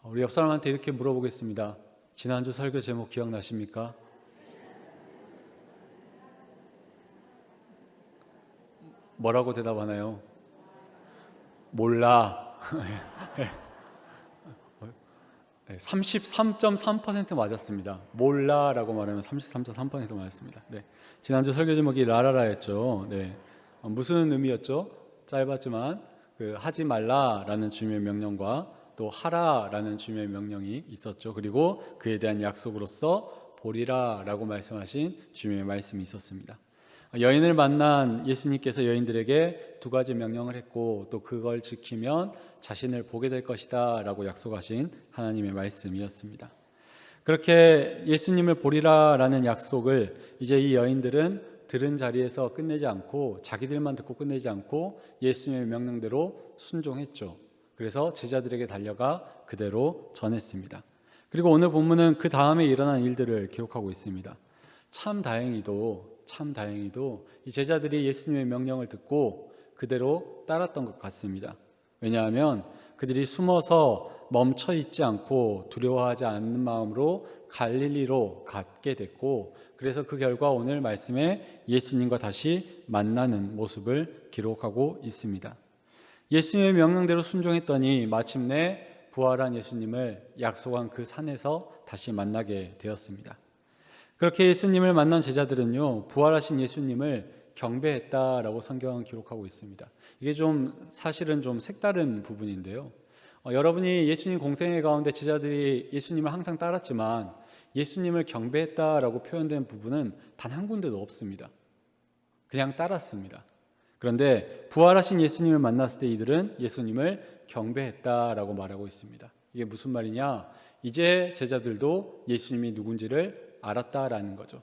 우리 옆 사람한테 이렇게 물어보겠습니다. 지난주 설교 제목 기억나십니까? 뭐라고 대답하나요? 몰라. 33.3% 맞았습니다. 몰라라고 말하면 33.3% 맞았습니다. 네. 지난주 설교 제목이 라라라였죠. 네. 무슨 의미였죠? 짧았지만 하지 말라라는 주님의 명령과 또 하라라는 주님의 명령이 있었죠. 그리고 그에 대한 약속으로서 보리라라고 말씀하신 주님의 말씀이 있었습니다. 여인을 만난 예수님께서 여인들에게 두 가지 명령을 했고 또 그걸 지키면 자신을 보게 될 것이다 라고 약속하신 하나님의 말씀이었습니다. 그렇게 예수님을 보리라라는 약속을 이제 이 여인들은 들은 자리에서 끝내지 않고 자기들만 듣고 끝내지 않고 예수님의 명령대로 순종했죠. 그래서 제자들에게 달려가 그대로 전했습니다. 그리고 오늘 본문은 그 다음에 일어난 일들을 기록하고 있습니다. 참 다행히도 이 제자들이 예수님의 명령을 듣고 그대로 따랐던 것 같습니다. 왜냐하면 그들이 숨어서 멈춰 있지 않고 두려워하지 않는 마음으로 갈릴리로 갔게 됐고, 그래서 그 결과 오늘 말씀에 예수님과 다시 만나는 모습을 기록하고 있습니다. 예수님의 명령대로 순종했더니 마침내 부활한 예수님을 약속한 그 산에서 다시 만나게 되었습니다. 그렇게 예수님을 만난 제자들은요, 부활하신 예수님을 경배했다라고 성경은 기록하고 있습니다. 이게 사실은 좀 색다른 부분인데요. 여러분이 예수님 공생애 가운데 제자들이 예수님을 항상 따랐지만 예수님을 경배했다라고 표현된 부분은 단 한 군데도 없습니다. 그냥 따랐습니다. 그런데 부활하신 예수님을 만났을 때 이들은 예수님을 경배했다라고 말하고 있습니다. 이게 무슨 말이냐? 이제 제자들도 예수님이 누군지를 알았다라는 거죠.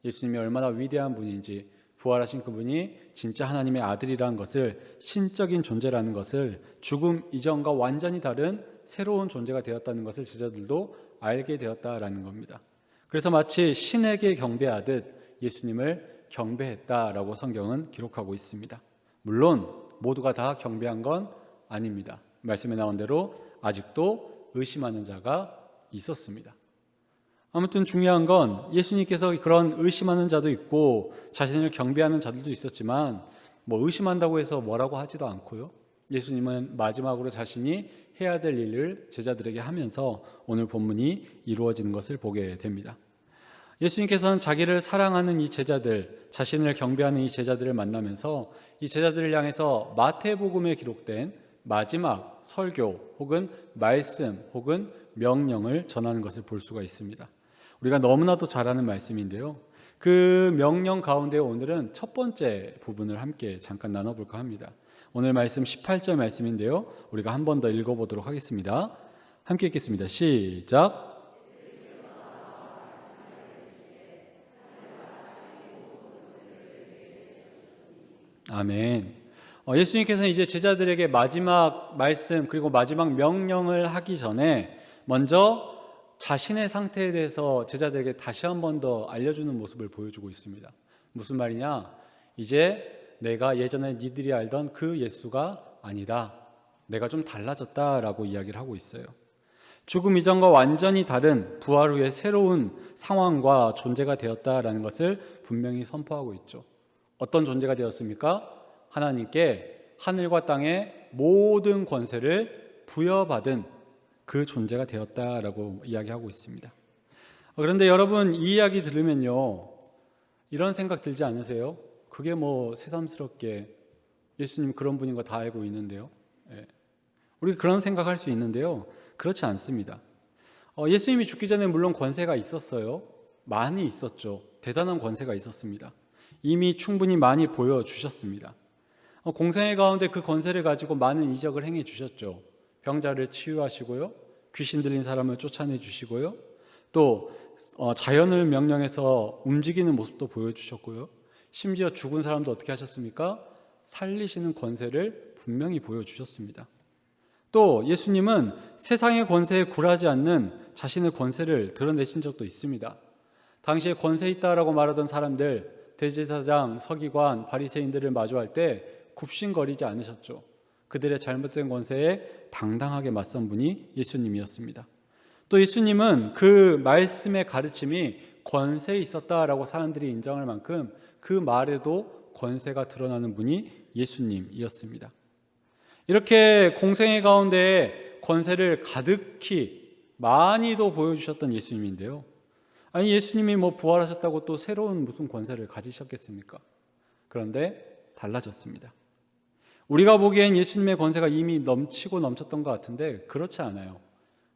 예수님이 얼마나 위대한 분인지, 부활하신 그분이 진짜 하나님의 아들이라는 것을, 신적인 존재라는 것을, 죽음 이전과 완전히 다른 새로운 존재가 되었다는 것을 제자들도 알게 되었다라는 겁니다. 그래서 마치 신에게 경배하듯 예수님을 경배했다라고 성경은 기록하고 있습니다. 물론 모두가 다 경배한 건 아닙니다. 말씀에 나온 대로 아직도 의심하는 자가 있었습니다. 아무튼 중요한 건 예수님께서 그런 의심하는 자도 있고 자신을 경배하는 자들도 있었지만 의심한다고 해서 뭐라고 하지도 않고요. 예수님은 마지막으로 자신이 해야 될 일을 제자들에게 하면서 오늘 본문이 이루어지는 것을 보게 됩니다. 예수님께서는 자기를 사랑하는 이 제자들, 자신을 경배하는 이 제자들을 만나면서 이 제자들을 향해서 마태복음에 기록된 마지막 설교 혹은 말씀 혹은 명령을 전하는 것을 볼 수가 있습니다. 우리가 너무나도 잘 아는 말씀인데요. 그 명령 가운데 오늘은 첫 번째 부분을 함께 잠깐 나눠볼까 합니다. 오늘 말씀 18절 말씀인데요. 우리가 한 번 더 읽어보도록 하겠습니다. 함께 읽겠습니다. 시작. 아멘. 예수님께서는 이제 제자들에게 마지막 말씀 그리고 마지막 명령을 하기 전에 먼저 자신의 상태에 대해서 제자들에게 다시 한 번 더 알려주는 모습을 보여주고 있습니다. 무슨 말이냐? 이제 내가 예전에 니들이 알던 그 예수가 아니다. 내가 좀 달라졌다라고 이야기를 하고 있어요. 죽음 이전과 완전히 다른 부활 후의 새로운 상황과 존재가 되었다라는 것을 분명히 선포하고 있죠. 어떤 존재가 되었습니까? 하나님께 하늘과 땅의 모든 권세를 부여받은 그 존재가 되었다라고 이야기하고 있습니다. 그런데 여러분, 이 이야기 들으면요, 이런 생각 들지 않으세요? 그게 새삼스럽게 예수님 그런 분인 거 다 알고 있는데요. 우리 그런 생각할 수 있는데요, 그렇지 않습니다. 예수님이 죽기 전에 물론 권세가 있었어요. 많이 있었죠. 대단한 권세가 있었습니다. 이미 충분히 많이 보여주셨습니다. 공생애 가운데 그 권세를 가지고 많은 이적을 행해 주셨죠. 병자를 치유하시고요, 귀신 들린 사람을 쫓아내 주시고요, 또 자연을 명령해서 움직이는 모습도 보여주셨고요, 심지어 죽은 사람도 어떻게 하셨습니까? 살리시는 권세를 분명히 보여주셨습니다. 또 예수님은 세상의 권세에 굴하지 않는 자신의 권세를 드러내신 적도 있습니다. 당시에 권세 있다라고 말하던 사람들, 대제사장, 서기관, 바리새인들을 마주할 때 굽신거리지 않으셨죠. 그들의 잘못된 권세에 당당하게 맞선 분이 예수님이었습니다. 또 예수님은 그 말씀의 가르침이 권세 있었다라고 사람들이 인정할 만큼 그 말에도 권세가 드러나는 분이 예수님이었습니다. 이렇게 공생애 가운데 권세를 가득히 많이도 보여주셨던 예수님인데요. 아니, 예수님이 뭐 부활하셨다고 또 새로운 무슨 권세를 가지셨겠습니까? 그런데 달라졌습니다. 우리가 보기엔 예수님의 권세가 이미 넘치고 넘쳤던 것 같은데 그렇지 않아요.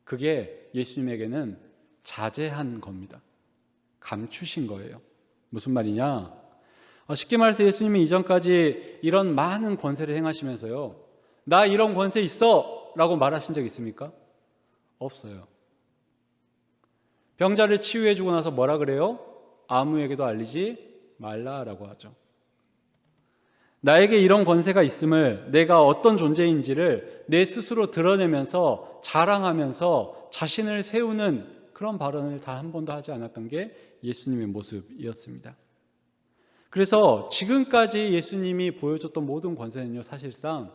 그게 예수님에게는 자제한 겁니다. 감추신 거예요. 무슨 말이냐? 쉽게 말해서 예수님이 이전까지 이런 많은 권세를 행하시면서요, 나 이런 권세 있어 라고 말하신 적 있습니까? 없어요. 병자를 치유해 주고 나서 뭐라 그래요? 아무에게도 알리지 말라라고 하죠. 나에게 이런 권세가 있음을, 내가 어떤 존재인지를 내 스스로 드러내면서 자랑하면서 자신을 세우는 그런 발언을 단 한 번도 하지 않았던 게 예수님의 모습이었습니다. 그래서 지금까지 예수님이 보여줬던 모든 권세는요, 사실상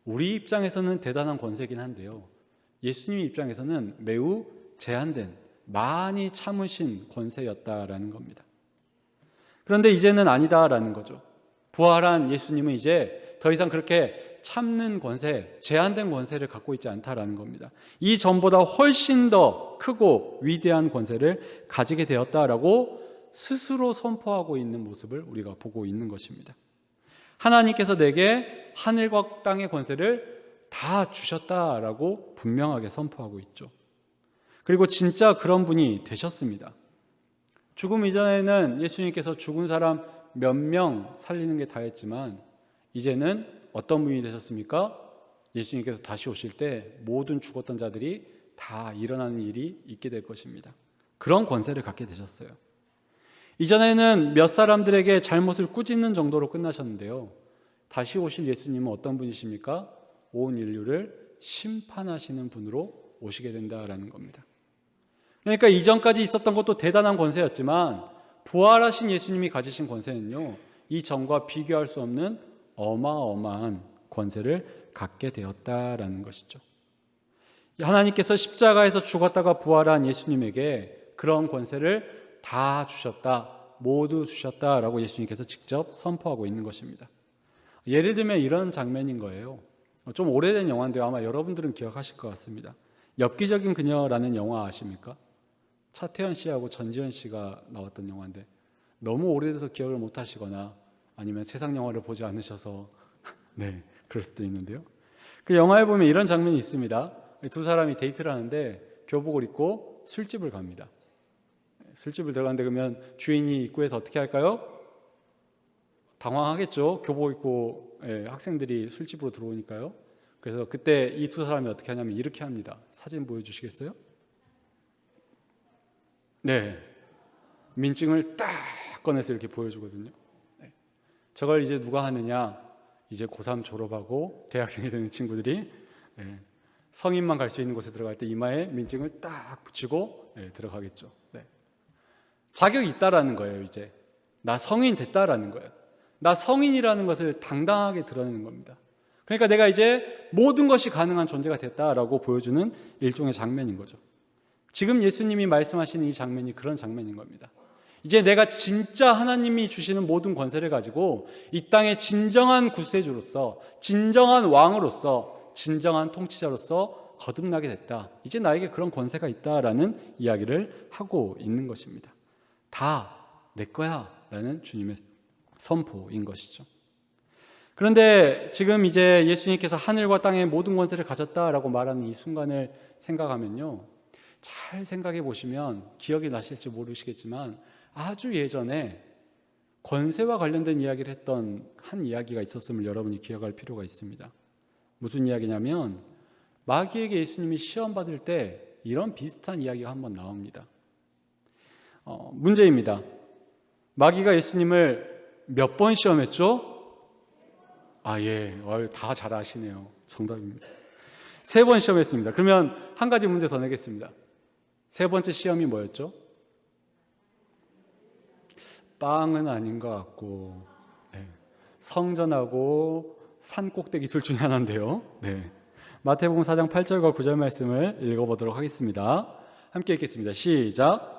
우리 입장에서는 대단한 권세긴 한데요, 예수님 입장에서는 매우 제한된, 많이 참으신 권세였다라는 겁니다. 그런데 이제는 아니다라는 거죠. 부활한 예수님은 이제 더 이상 그렇게 참는 권세, 제한된 권세를 갖고 있지 않다라는 겁니다. 이 전보다 훨씬 더 크고 위대한 권세를 가지게 되었다라고 스스로 선포하고 있는 모습을 우리가 보고 있는 것입니다. 하나님께서 내게 하늘과 땅의 권세를 다 주셨다라고 분명하게 선포하고 있죠. 그리고 진짜 그런 분이 되셨습니다. 죽음 이전에는 예수님께서 죽은 사람 몇 명 살리는 게 다였지만 이제는 어떤 분이 되셨습니까? 예수님께서 다시 오실 때 모든 죽었던 자들이 다 일어나는 일이 있게 될 것입니다. 그런 권세를 갖게 되셨어요. 이전에는 몇 사람들에게 잘못을 꾸짖는 정도로 끝나셨는데요, 다시 오실 예수님은 어떤 분이십니까? 온 인류를 심판하시는 분으로 오시게 된다라는 겁니다. 그러니까 이전까지 있었던 것도 대단한 권세였지만 부활하신 예수님이 가지신 권세는요, 이전과 비교할 수 없는 어마어마한 권세를 갖게 되었다라는 것이죠. 하나님께서 십자가에서 죽었다가 부활한 예수님에게 그런 권세를 다 주셨다, 모두 주셨다라고 예수님께서 직접 선포하고 있는 것입니다. 예를 들면 이런 장면인 거예요. 좀 오래된 영화인데요, 아마 여러분들은 기억하실 것 같습니다. 엽기적인 그녀라는 영화 아십니까? 차태현 씨하고 전지현 씨가 나왔던 영화인데 너무 오래돼서 기억을 못 하시거나 아니면 세상 영화를 보지 않으셔서 네, 그럴 수도 있는데요. 그 영화에 보면 이런 장면이 있습니다. 두 사람이 데이트를 하는데 교복을 입고 술집을 갑니다. 술집을 들어가는데 그러면 주인이 입구에서 어떻게 할까요? 당황하겠죠. 교복 입고 학생들이 술집으로 들어오니까요. 그래서 그때 이 두 사람이 어떻게 하냐면 이렇게 합니다. 사진 보여주시겠어요? 네, 민증을 딱 꺼내서 이렇게 보여주거든요. 네. 저걸 이제 누가 하느냐? 이제 고3 졸업하고 대학생이 되는 친구들이 성인만 갈 수 있는 곳에 들어갈 때 이마에 민증을 딱 붙이고 들어가겠죠. 네. 자격이 있다라는 거예요. 이제 나 성인 됐다라는 거예요. 나 성인이라는 것을 당당하게 드러내는 겁니다. 그러니까 내가 이제 모든 것이 가능한 존재가 됐다라고 보여주는 일종의 장면인 거죠. 지금 예수님이 말씀하시는 이 장면이 그런 장면인 겁니다. 이제 내가 진짜 하나님이 주시는 모든 권세를 가지고 이 땅의 진정한 구세주로서, 진정한 왕으로서, 진정한 통치자로서 거듭나게 됐다. 이제 나에게 그런 권세가 있다라는 이야기를 하고 있는 것입니다. 다 내 거야 라는 주님의 선포인 것이죠. 그런데 지금 이제 예수님께서 하늘과 땅의 모든 권세를 가졌다라고 말하는 이 순간을 생각하면요, 잘 생각해 보시면 기억이 나실지 모르시겠지만 아주 예전에 권세와 관련된 이야기를 했던 한 이야기가 있었음을 여러분이 기억할 필요가 있습니다. 무슨 이야기냐면 마귀에게 예수님이 시험 받을 때 이런 비슷한 이야기가 한번 나옵니다. 문제입니다. 마귀가 예수님을 몇 번 시험했죠? 다 잘 아시네요. 정답입니다. 3번 시험했습니다. 그러면 한 가지 문제 더 내겠습니다. 3번째 시험이 뭐였죠? 빵은 아닌 것 같고 성전하고 산 꼭대기 둘 중에 하나인데요. 네. 마태복음 4장 8절과 9절 말씀을 읽어보도록 하겠습니다. 함께 읽겠습니다. 시작.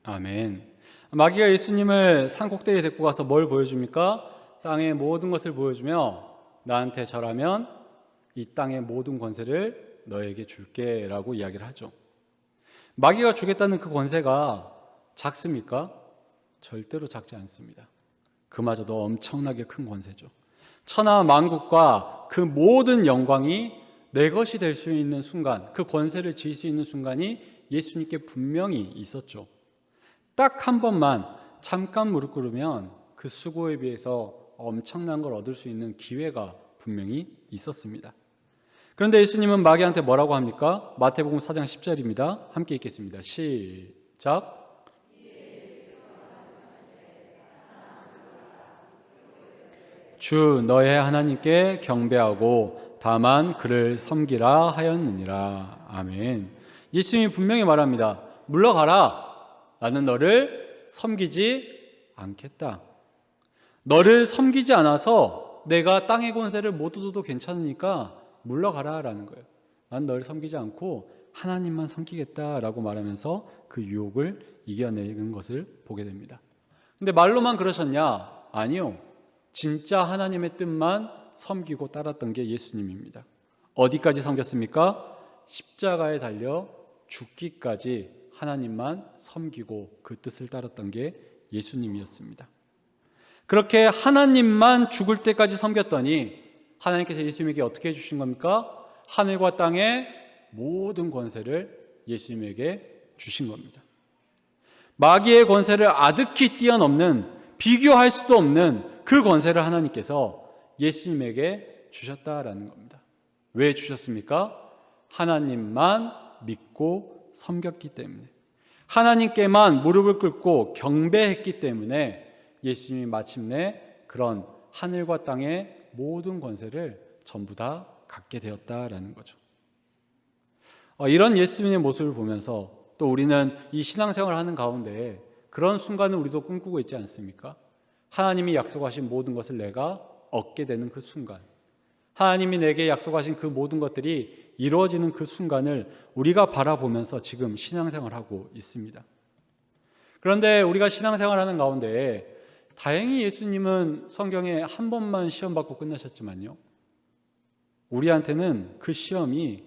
아멘. 마귀가 예수님을 산 꼭대기에 데리고 가서 뭘 보여줍니까? 땅의 모든 것을 보여주며 나한테 절하면 이 땅의 모든 권세를 너에게 줄게 라고 이야기를 하죠. 마귀가 주겠다는 그 권세가 작습니까? 절대로 작지 않습니다. 그마저도 엄청나게 큰 권세죠. 천하 만국과 그 모든 영광이 내 것이 될 수 있는 순간, 그 권세를 질 수 있는 순간이 예수님께 분명히 있었죠. 딱 한 번만 잠깐 무릎 꿇으면 그 수고에 비해서 엄청난 걸 얻을 수 있는 기회가 분명히 있었습니다. 그런데 예수님은 마귀한테 뭐라고 합니까? 마태복음 4장 10절입니다. 함께 읽겠습니다. 시작. 주 너의 하나님께 경배하고 다만 그를 섬기라 하였느니라. 아멘. 예수님이 분명히 말합니다. 물러가라. 나는 너를 섬기지 않겠다. 너를 섬기지 않아서 내가 땅의 권세를 못 얻어도 괜찮으니까 물러가라 라는 거예요. 난 너를 섬기지 않고 하나님만 섬기겠다라고 말하면서 그 유혹을 이겨내는 것을 보게 됩니다. 근데 말로만 그러셨냐? 아니요. 진짜 하나님의 뜻만 섬기고 따랐던 게 예수님입니다. 어디까지 섬겼습니까? 십자가에 달려 죽기까지 하나님만 섬기고 그 뜻을 따랐던 게 예수님이었습니다. 그렇게 하나님만 죽을 때까지 섬겼더니 하나님께서 예수님에게 어떻게 해주신 겁니까? 하늘과 땅의 모든 권세를 예수님에게 주신 겁니다. 마귀의 권세를 아득히 뛰어넘는, 비교할 수도 없는 그 권세를 하나님께서 예수님에게 주셨다라는 겁니다. 왜 주셨습니까? 하나님만 믿고 섬겼기 때문에, 하나님께만 무릎을 꿇고 경배했기 때문에 예수님이 마침내 그런 하늘과 땅의 모든 권세를 전부 다 갖게 되었다라는 거죠. 이런 예수님의 모습을 보면서 또 우리는 이 신앙생활을 하는 가운데 그런 순간을 우리도 꿈꾸고 있지 않습니까? 하나님이 약속하신 모든 것을 내가 얻게 되는 그 순간, 하나님이 내게 약속하신 그 모든 것들이 이루어지는 그 순간을 우리가 바라보면서 지금 신앙생활을 하고 있습니다. 그런데 우리가 신앙생활하는 가운데 다행히 예수님은 성경에 한 번만 시험 받고 끝나셨지만요, 우리한테는 그 시험이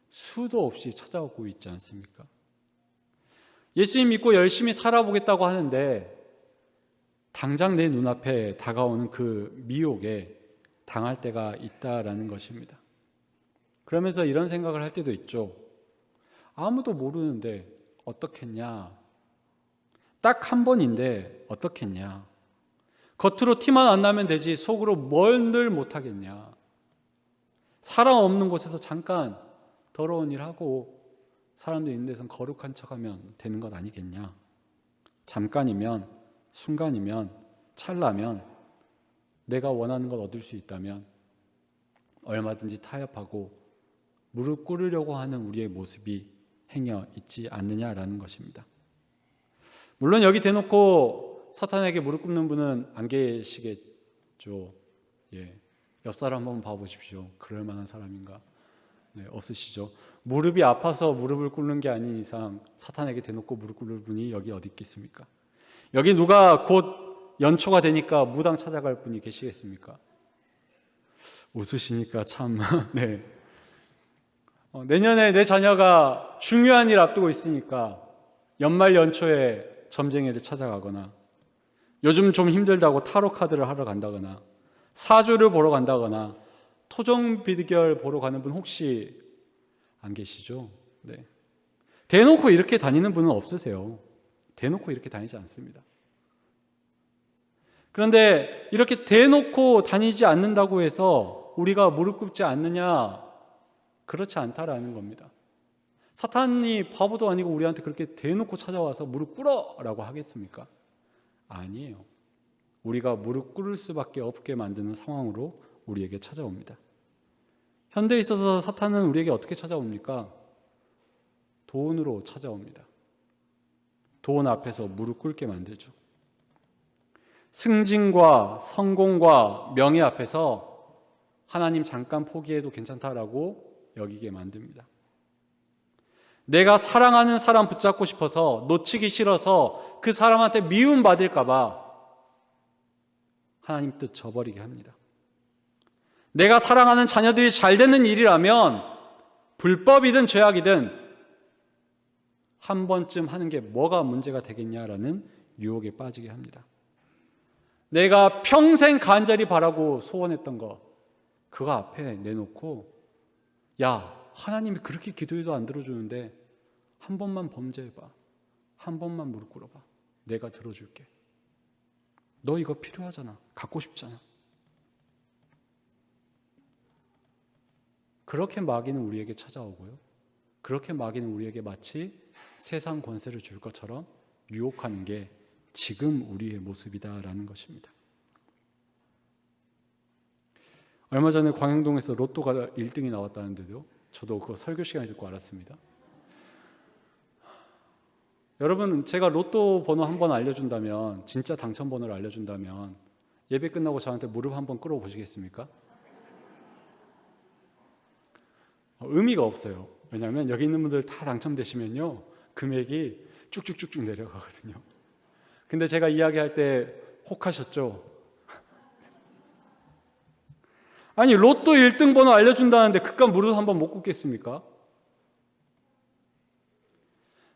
수도 없이 찾아오고 있지 않습니까? 예수님 믿고 열심히 살아보겠다고 하는데 당장 내 눈앞에 다가오는 그 미혹에 당할 때가 있다라는 것입니다. 그러면서 이런 생각을 할 때도 있죠. 아무도 모르는데 어떻겠냐? 딱 한 번인데 어떻겠냐? 겉으로 티만 안 나면 되지 속으로 뭘 늘 못하겠냐? 사람 없는 곳에서 잠깐 더러운 일 하고 사람들 있는 데서는 거룩한 척하면 되는 것 아니겠냐? 잠깐이면, 순간이면, 찰나면 내가 원하는 걸 얻을 수 있다면 얼마든지 타협하고 무릎 꿇으려고 하는 우리의 모습이 행여 있지 않느냐라는 것입니다. 물론 여기 대놓고 사탄에게 무릎 꿇는 분은 안 계시겠죠. 옆 사람 한번 봐보십시오. 그럴 만한 사람인가? 없으시죠. 무릎이 아파서 무릎을 꿇는 게 아닌 이상 사탄에게 대놓고 무릎 꿇을 분이 여기 어디 있겠습니까? 여기 누가 곧 연초가 되니까 무당 찾아갈 분이 계시겠습니까? 웃으시니까 참 네. 내년에 내 자녀가 중요한 일 앞두고 있으니까 연말 연초에 점쟁이를 찾아가거나 요즘 좀 힘들다고 타로 카드를 하러 간다거나 사주를 보러 간다거나 토종 비결 보러 가는 분 혹시 안 계시죠? 네. 대놓고 이렇게 다니는 분은 없으세요. 대놓고 이렇게 다니지 않습니다. 그런데 이렇게 대놓고 다니지 않는다고 해서 우리가 무릎 꿇지 않느냐? 그렇지 않다라는 겁니다. 사탄이 바보도 아니고 우리한테 그렇게 대놓고 찾아와서 무릎 꿇어라고 하겠습니까? 아니에요. 우리가 무릎 꿇을 수밖에 없게 만드는 상황으로 우리에게 찾아옵니다. 현대에 있어서 사탄은 우리에게 어떻게 찾아옵니까? 돈으로 찾아옵니다. 돈 앞에서 무릎 꿇게 만들죠. 승진과 성공과 명예 앞에서 하나님 잠깐 포기해도 괜찮다라고 여기게 만듭니다. 내가 사랑하는 사람 붙잡고 싶어서 놓치기 싫어서 그 사람한테 미움받을까 봐 하나님 뜻 저버리게 합니다. 내가 사랑하는 자녀들이 잘 되는 일이라면 불법이든 죄악이든 한 번쯤 하는 게 뭐가 문제가 되겠냐라는 유혹에 빠지게 합니다. 내가 평생 간절히 바라고 소원했던 거 그거 앞에 내놓고 야, 하나님이 그렇게 기도해도 안 들어주는데 한 번만 범죄해봐. 한 번만 무릎 꿇어봐. 내가 들어줄게. 너 이거 필요하잖아. 갖고 싶잖아. 그렇게 마귀는 우리에게 찾아오고요. 그렇게 마귀는 우리에게 마치 세상 권세를 줄 것처럼 유혹하는 게 지금 우리의 모습이다라는 것입니다. 얼마 전에 광양동에서 로또가 1등이 나왔다는데도 저도 그거 설교 시간에 듣고 알았습니다. 여러분, 제가 로또 번호 한번 알려준다면, 진짜 당첨 번호를 알려준다면 예배 끝나고 저한테 무릎 한번 꿇어보시겠습니까? 의미가 없어요. 왜냐하면 여기 있는 분들 다 당첨되시면요 금액이 쭉쭉쭉쭉 내려가거든요. 근데 제가 이야기할 때 혹하셨죠? 아니 로또 1등 번호 알려준다는데 그깟 무릎 한번 못 꿇겠습니까?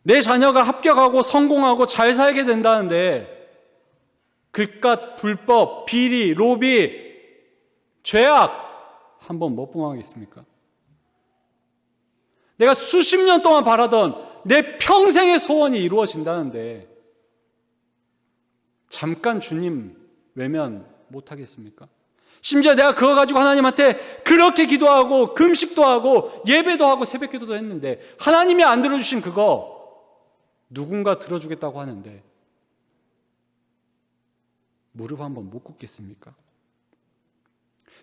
내 자녀가 합격하고 성공하고 잘 살게 된다는데 그깟 불법, 비리, 로비, 죄악 한번 못 범하겠습니까? 내가 수십 년 동안 바라던 내 평생의 소원이 이루어진다는데 잠깐 주님 외면 못하겠습니까? 심지어 내가 그거 가지고 하나님한테 그렇게 기도하고 금식도 하고 예배도 하고 새벽기도도 했는데 하나님이 안 들어주신 그거 누군가 들어주겠다고 하는데 무릎 한번 못 꿇겠습니까?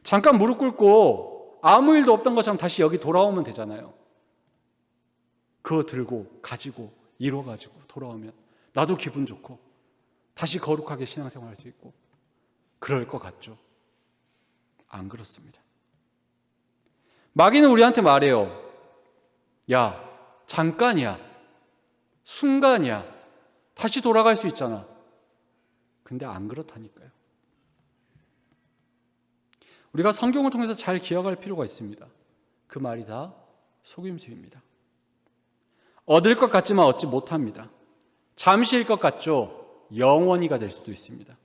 잠깐 무릎 꿇고 아무 일도 없던 것처럼 다시 여기 돌아오면 되잖아요. 그거 들고 가지고 이뤄가지고 돌아오면 나도 기분 좋고 다시 거룩하게 신앙생활할 수 있고 그럴 것 같죠? 안 그렇습니다. 마귀는 우리한테 말해요. 야, 잠깐이야. 순간이야. 다시 돌아갈 수 있잖아. 근데 안 그렇다니까요. 우리가 성경을 통해서 잘 기억할 필요가 있습니다. 그 말이 다 속임수입니다. 얻을 것 같지만 얻지 못합니다. 잠시일 것 같죠? 영원히가 될 수도 있습니다.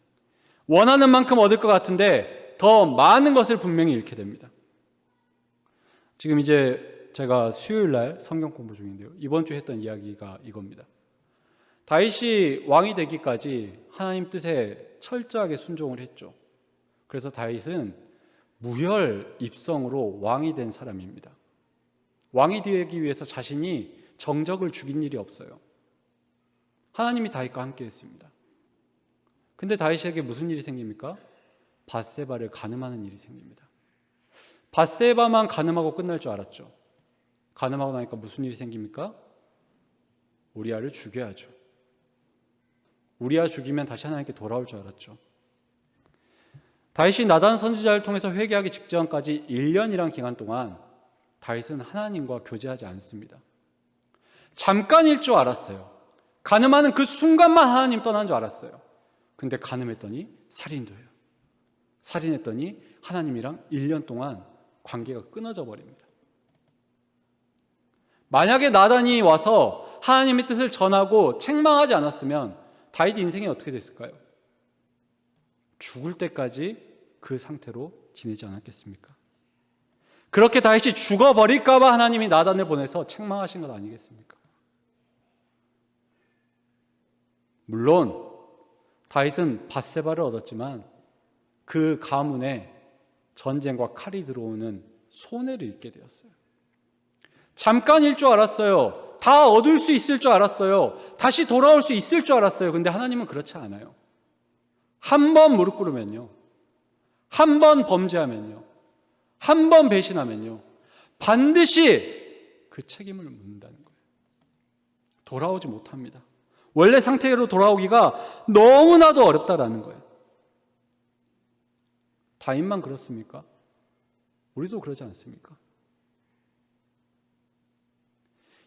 원하는 만큼 얻을 것 같은데 더 많은 것을 분명히 잃게 됩니다. 지금 이제 제가 수요일 날 성경 공부 중인데요. 이번 주에 했던 이야기가 이겁니다. 다윗이 왕이 되기까지 하나님 뜻에 철저하게 순종을 했죠. 그래서 다윗은 무혈 입성으로 왕이 된 사람입니다. 왕이 되기 위해서 자신이 정적을 죽인 일이 없어요. 하나님이 다윗과 함께 했습니다. 근데 다윗에게 무슨 일이 생깁니까? 밧세바를 간음하는 일이 생깁니다. 밧세바만 간음하고 끝날 줄 알았죠. 간음하고 나니까 무슨 일이 생깁니까? 우리아를 죽여야죠. 우리아 죽이면 다시 하나님께 돌아올 줄 알았죠. 다윗이 나단 선지자를 통해서 회개하기 직전까지 1년이란 기간 동안 다윗은 하나님과 교제하지 않습니다. 잠깐일 줄 알았어요. 간음하는 그 순간만 하나님 떠난 줄 알았어요. 근데 간음했더니 살인도 해요. 살인했더니 하나님이랑 1년 동안 관계가 끊어져 버립니다. 만약에 나단이 와서 하나님의 뜻을 전하고 책망하지 않았으면 다윗 인생이 어떻게 됐을까요? 죽을 때까지 그 상태로 지내지 않았겠습니까? 그렇게 다윗이 죽어버릴까 봐 하나님이 나단을 보내서 책망하신 것 아니겠습니까? 물론 다윗은 밧세바를 얻었지만 그 가문에 전쟁과 칼이 들어오는 손해를 입게 되었어요. 잠깐일 줄 알았어요. 다 얻을 수 있을 줄 알았어요. 다시 돌아올 수 있을 줄 알았어요. 근데 하나님은 그렇지 않아요. 한 번 무릎 꿇으면요, 한 번 범죄하면요, 한 번 배신하면요, 반드시 그 책임을 묻는다는 거예요. 돌아오지 못합니다. 원래 상태로 돌아오기가 너무나도 어렵다라는 거예요. 다윗만 그렇습니까? 우리도 그러지 않습니까?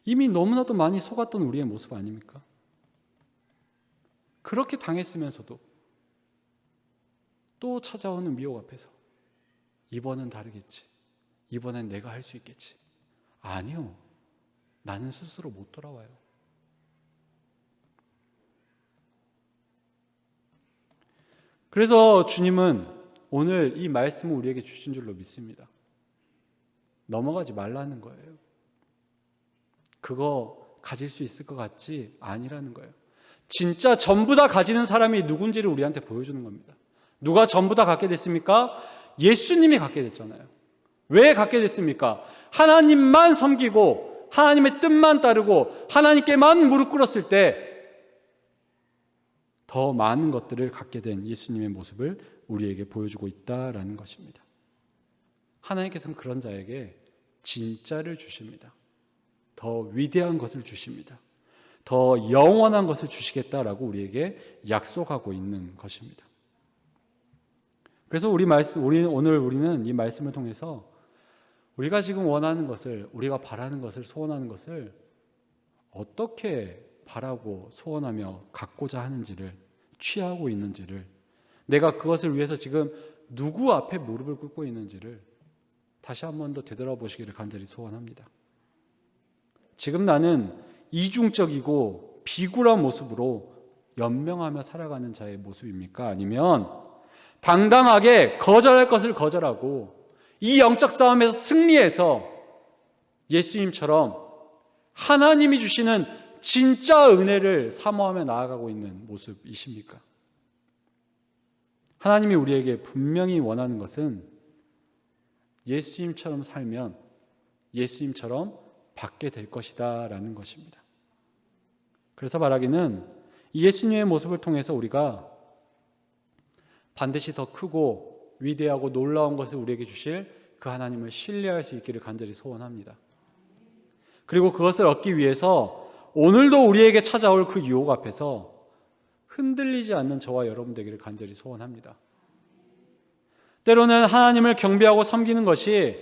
이미 너무나도 많이 속았던 우리의 모습 아닙니까? 그렇게 당했으면서도 또 찾아오는 미혹 앞에서 이번은 다르겠지. 이번엔 내가 할 수 있겠지. 아니요. 나는 스스로 못 돌아와요. 그래서 주님은 오늘 이 말씀을 우리에게 주신 줄로 믿습니다. 넘어가지 말라는 거예요. 그거 가질 수 있을 것 같지? 아니라는 거예요. 진짜 전부 다 가지는 사람이 누군지를 우리한테 보여주는 겁니다. 누가 전부 다 갖게 됐습니까? 예수님이 갖게 됐잖아요. 왜 갖게 됐습니까? 하나님만 섬기고 하나님의 뜻만 따르고 하나님께만 무릎 꿇었을 때 더 많은 것들을 갖게 된 예수님의 모습을 우리에게 보여주고 있다라는 것입니다. 하나님께서는 그런 자에게 진짜를 주십니다. 더 위대한 것을 주십니다. 더 영원한 것을 주시겠다라고 우리에게 약속하고 있는 것입니다. 그래서 오늘 우리는 이 말씀을 통해서 우리가 지금 원하는 것을, 우리가 바라는 것을, 소원하는 것을 어떻게 바라고 소원하며 갖고자 하는지를, 취하고 있는지를, 내가 그것을 위해서 지금 누구 앞에 무릎을 꿇고 있는지를 다시 한 번 더 되돌아보시기를 간절히 소원합니다. 지금 나는 이중적이고 비굴한 모습으로 연명하며 살아가는 자의 모습입니까? 아니면 당당하게 거절할 것을 거절하고 이 영적 싸움에서 승리해서 예수님처럼 하나님이 주시는 진짜 은혜를 사모하며 나아가고 있는 모습이십니까? 하나님이 우리에게 분명히 원하는 것은 예수님처럼 살면 예수님처럼 받게 될 것이다 라는 것입니다. 그래서 말하기는 예수님의 모습을 통해서 우리가 반드시 더 크고 위대하고 놀라운 것을 우리에게 주실 그 하나님을 신뢰할 수 있기를 간절히 소원합니다. 그리고 그것을 얻기 위해서 오늘도 우리에게 찾아올 그 유혹 앞에서 흔들리지 않는 저와 여러분 되기를 간절히 소원합니다. 때로는 하나님을 경배하고 섬기는 것이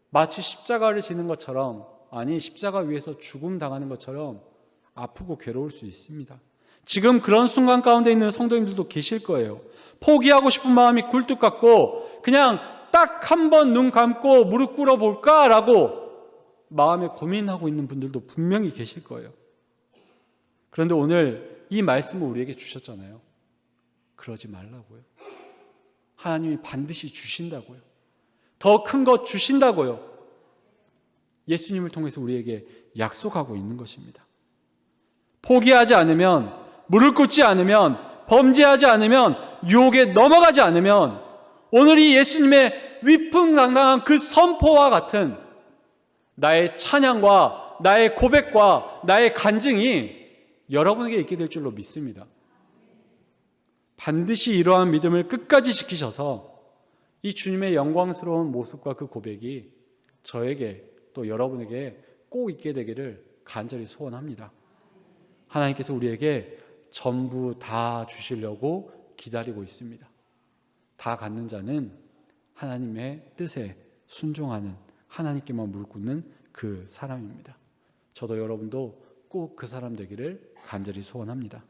마치 십자가를 지는 것처럼, 아니 십자가 위에서 죽음 당하는 것처럼 아프고 괴로울 수 있습니다. 지금 그런 순간 가운데 있는 성도님들도 계실 거예요. 포기하고 싶은 마음이 굴뚝 같고 그냥 딱 한 번 눈 감고 무릎 꿇어 볼까라고 마음에 고민하고 있는 분들도 분명히 계실 거예요. 그런데 오늘 이 말씀을 우리에게 주셨잖아요. 그러지 말라고요. 하나님이 반드시 주신다고요. 더 큰 것 주신다고요. 예수님을 통해서 우리에게 약속하고 있는 것입니다. 포기하지 않으면, 무릎 꿇지 않으면, 범죄하지 않으면, 유혹에 넘어가지 않으면 오늘 이 예수님의 위풍당당한 그 선포와 같은 나의 찬양과 나의 고백과 나의 간증이 여러분에게 있게 될 줄로 믿습니다. 반드시 이러한 믿음을 끝까지 지키셔서 이 주님의 영광스러운 모습과 그 고백이 저에게 또 여러분에게 꼭 있게 되기를 간절히 소원합니다. 하나님께서 우리에게 전부 다 주시려고 기다리고 있습니다. 다 갖는 자는 하나님의 뜻에 순종하는, 하나님께만 무릎 꿇는 그 사람입니다. 저도 여러분도 꼭 그 사람 되기를 간절히 소원합니다.